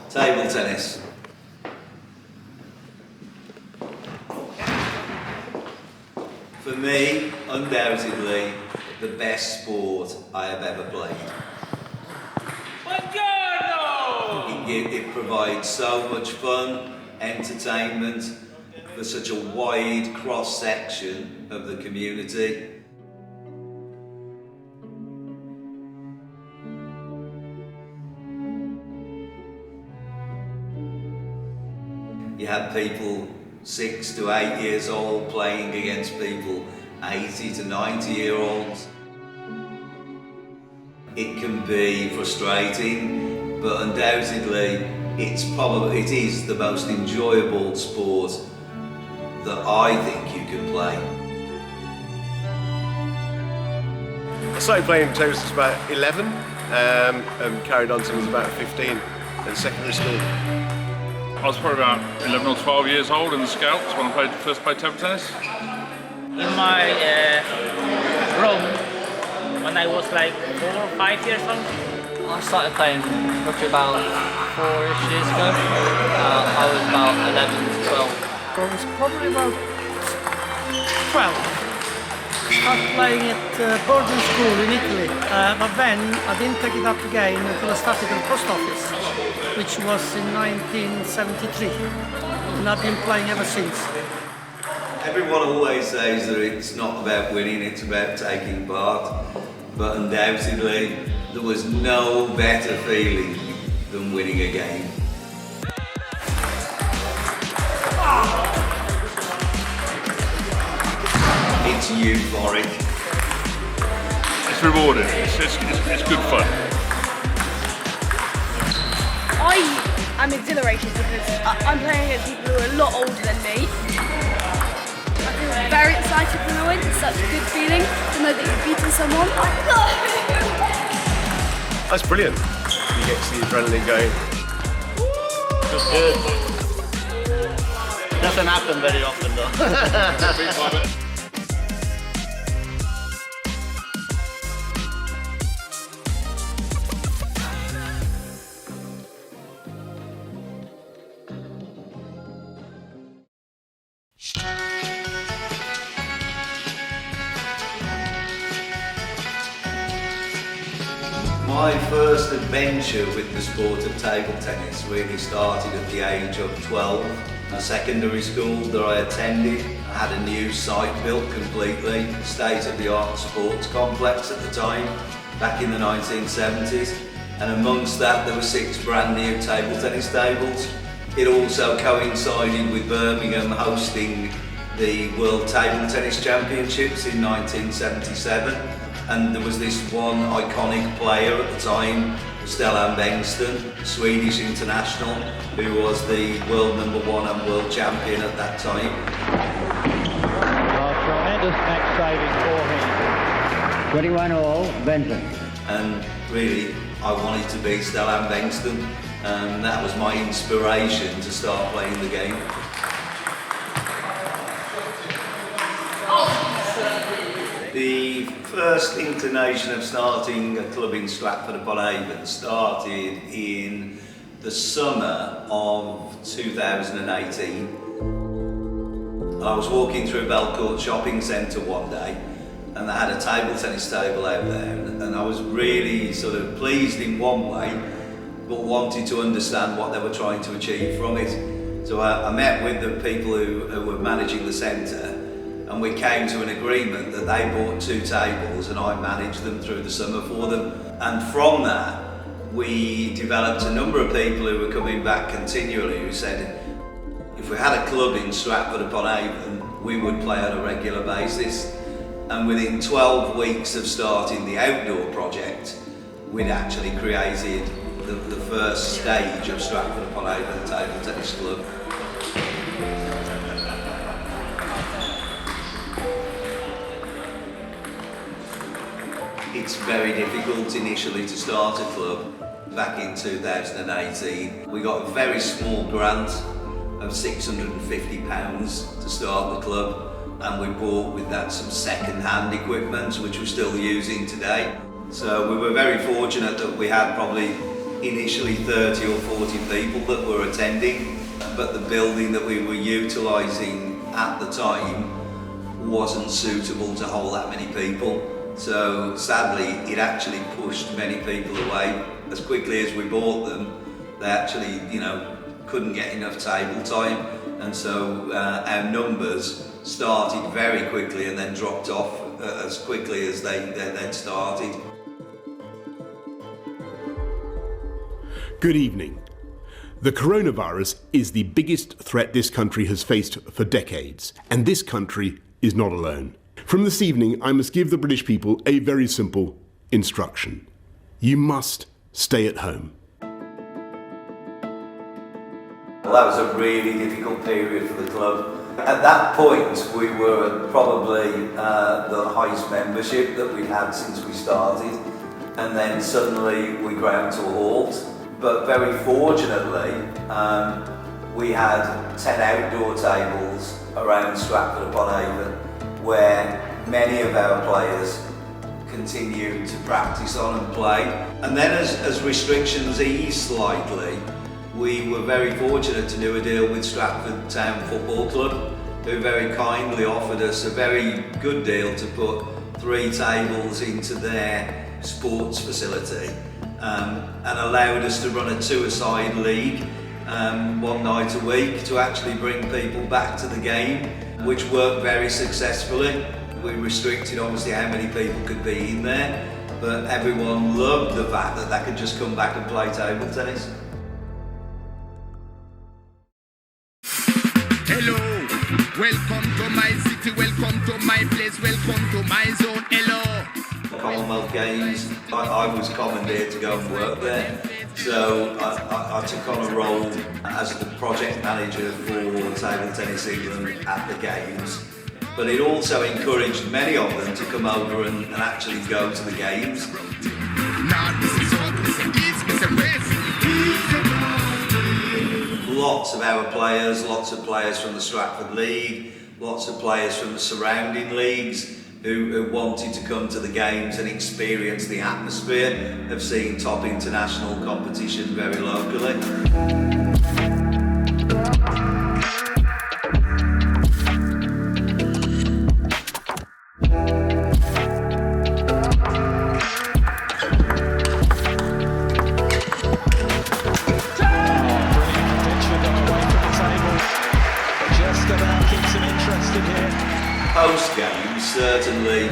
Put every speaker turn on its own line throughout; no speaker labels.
Table tennis. For me, undoubtedly, the best sport I have ever played. It provides so much fun, entertainment for such a wide cross-section of the community. You have people 6 to 8 years old playing against people 80 to 90-year-olds. It can be frustrating, but undoubtedly it is the most enjoyable sport that I think you can play.
I started playing table since about 11 and carried on since about 15 in secondary school.
I was probably about 11 or 12 years old in the Scouts when I first played table tennis.
In my room, when I was like 4 or 5 years old.
I started playing roughly about 4-ish years ago. I was about 11 to 12.
I was probably about 12. I started playing at boarding school in Italy, but then I didn't take it up again until I started at the post office, which was in 1973, and I've been playing ever since.
Everyone always says that it's not about winning, it's about taking part, but undoubtedly there was no better feeling than winning a game. It's euphoric.
It's rewarding, it's good fun.
I'm exhilarated because I'm playing against people who are a lot older than me. I feel very excited when I win. It's such a good feeling to know that you've beaten someone.
That's brilliant. You get to see the adrenaline going.
Just good. Doesn't happen very often though.
My first adventure with the sport of table tennis really started at the age of 12. A secondary school that I attended had a new site built completely, state-of-the-art sports complex at the time, back in the 1970s. And amongst that there were 6 brand new table tennis tables. It also coincided with Birmingham hosting the World Table Tennis Championships in 1977. And there was this one iconic player at the time, Stellan Bengtsson, Swedish international, who was the world #1 and world champion at that time.
Tremendous match saving forehand. 21 all, Benson.
And really, I wanted to be Stellan Bengtsson, and that was my inspiration to start playing the game. The first inclination of starting a club in Stratford upon Avon started in the summer of 2018. I was walking through Belcourt Shopping Centre one day and they had a table tennis table out there, and I was really sort of pleased in one way but wanted to understand what they were trying to achieve from it. So I met with the people who were managing the centre, and we came to an agreement that they bought 2 tables and I managed them through the summer for them. And from that, we developed a number of people who were coming back continually who said, if we had a club in Stratford upon Avon, we would play on a regular basis. And within 12 weeks of starting the outdoor project, we'd actually created the first stage of Stratford upon Avon Table Tennis Club. It's very difficult initially to start a club. Back in 2018, we got a very small grant of £650 to start the club, and we bought with that some second-hand equipment which we're still using today. So we were very fortunate that we had probably initially 30 or 40 people that were attending, but the building that we were utilising at the time wasn't suitable to hold that many people. So sadly, it actually pushed many people away. As quickly as we bought them, they actually, couldn't get enough table time, and so our numbers started very quickly and then dropped off as quickly as they then started.
Good evening. The coronavirus is the biggest threat this country has faced for decades, and this country is not alone. From this evening, I must give the British people a very simple instruction. You must stay at home.
Well, that was a really difficult period for the club. At that point, we were probably the highest membership that we'd had since we started, and then suddenly we ground to a halt. But very fortunately, we had 10 outdoor tables around Stratford upon Avon, where many of our players continued to practice on and play. And then as restrictions eased slightly, we were very fortunate to do a deal with Stratford Town Football Club, who very kindly offered us a very good deal to put 3 tables into their sports facility, and allowed us to run a 2-a-side league one night a week to actually bring people back to the game, which worked very successfully. We restricted obviously how many people could be in there, but everyone loved the fact that they could just come back and play table tennis.
Hello, welcome to my city, welcome to my place, welcome to my zone. Hello.
Commonwealth Games, I was commandeered to go and work there, so I took on a role as the project manager for Table Tennis England at the Games, but it also encouraged many of them to come over and actually go to the Games. Lots of our players, lots of players from the Stratford League, lots of players from the surrounding leagues who wanted to come to the Games and experience the atmosphere of seeing top international competition very locally. Post-game, certainly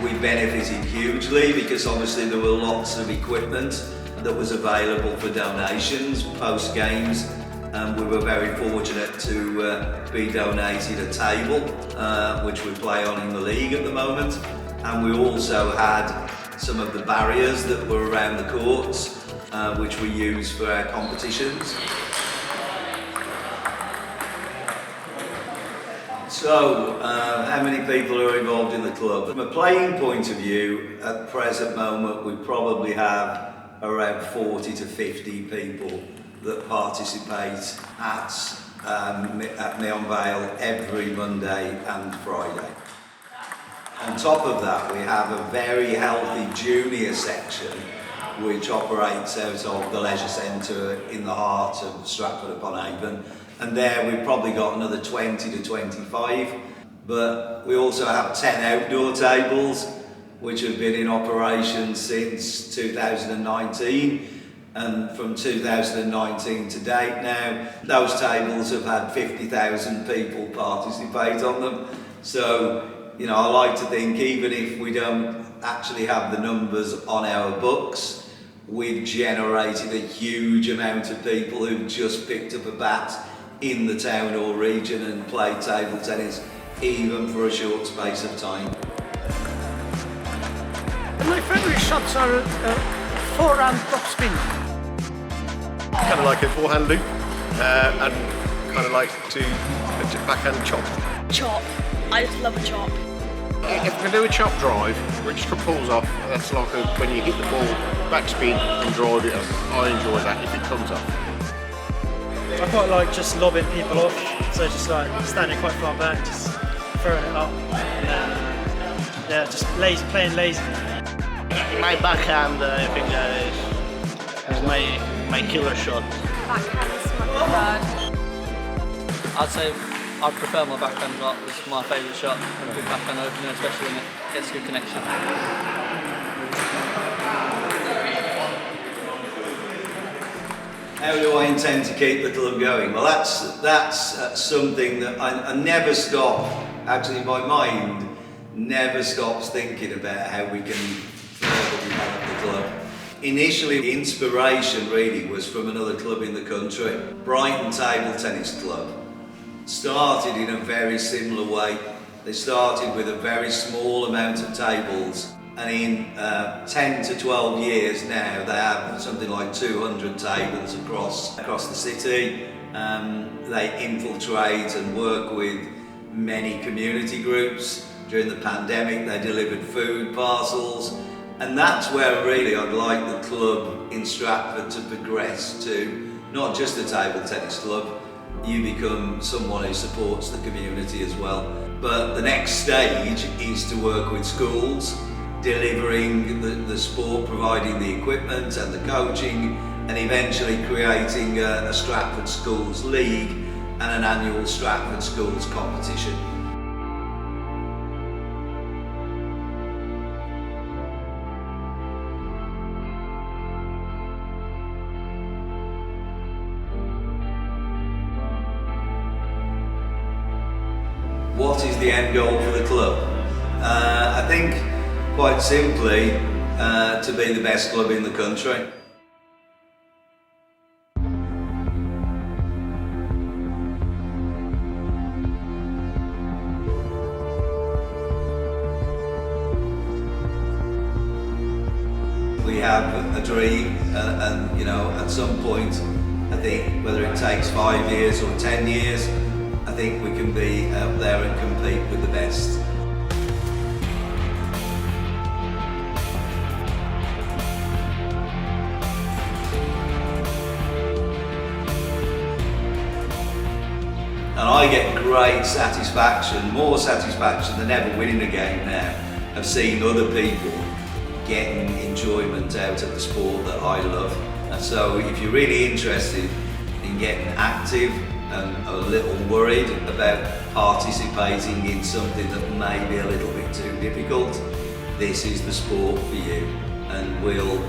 we benefited hugely because obviously there were lots of equipment that was available for donations post-games, and we were very fortunate to be donated a table which we play on in the league at the moment, and we also had some of the barriers that were around the courts which we use for our competitions. So, how many people are involved in the club? From a playing point of view, at the present moment we probably have around 40 to 50 people that participate at Meon Vale every Monday and Friday. On top of that, we have a very healthy junior section which operates out of the leisure centre in the heart of Stratford upon Avon. And there we've probably got another 20 to 25, but we also have 10 outdoor tables which have been in operation since 2019, and from 2019 to date now, those tables have had 50,000 people participate on them. So, I like to think even if we don't actually have the numbers on our books, we've generated a huge amount of people who've just picked up a bat in the town or region and played table tennis, even for a short space of time.
My favourite shots are forehand topspin.
Kind of like a forehand loop, and kind of like to backhand chop.
Chop. I just love a chop.
If we do a chop drive, which pulls off, that's like when you hit the ball, backspin and drive it up. I enjoy that if it comes off.
I quite like just lobbing people off, so just like standing quite far back, just throwing it up. Yeah, just lazy, playing lazy.
My backhand, I think that is
is my killer shot.
Backhand is my preferred.
I'd say I'd prefer my backhand shot. It's my favourite shot. A good backhand opener, especially when it gets good connection.
How do I intend to keep the club going? Well, that's something that I never stop. Actually, my mind never stops thinking about how we can further develop the club. Initially, the inspiration really was from another club in the country, Avon Table Tennis Club. Started in a very similar way. They started with a very small amount of tables, and in 10 to 12 years now they have something like 200 tables across the city. They infiltrate and work with many community groups. During the pandemic they delivered food parcels, and that's where really I'd like the club in Stratford to progress to, not just a table tennis club. You become someone who supports the community as well. But the next stage is to work with schools, delivering the sport, providing the equipment and the coaching, and eventually creating a Stratford Schools League and an annual Stratford Schools competition. What is the end goal for the club? I think, quite simply, to be the best club in the country. We have a dream, and you know, at some point, I think whether it takes 5 years or 10 years, I think we can be out there and compete with the best. And I get great satisfaction, more satisfaction than ever winning a game now, of seeing other people getting enjoyment out of the sport that I love. And so if you're really interested in getting active and a little worried about participating in something that may be a little bit too difficult, this is the sport for you, and we'll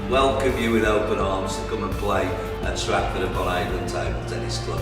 welcome you with open arms to come and play at Stratford upon Avon Table Tennis Club.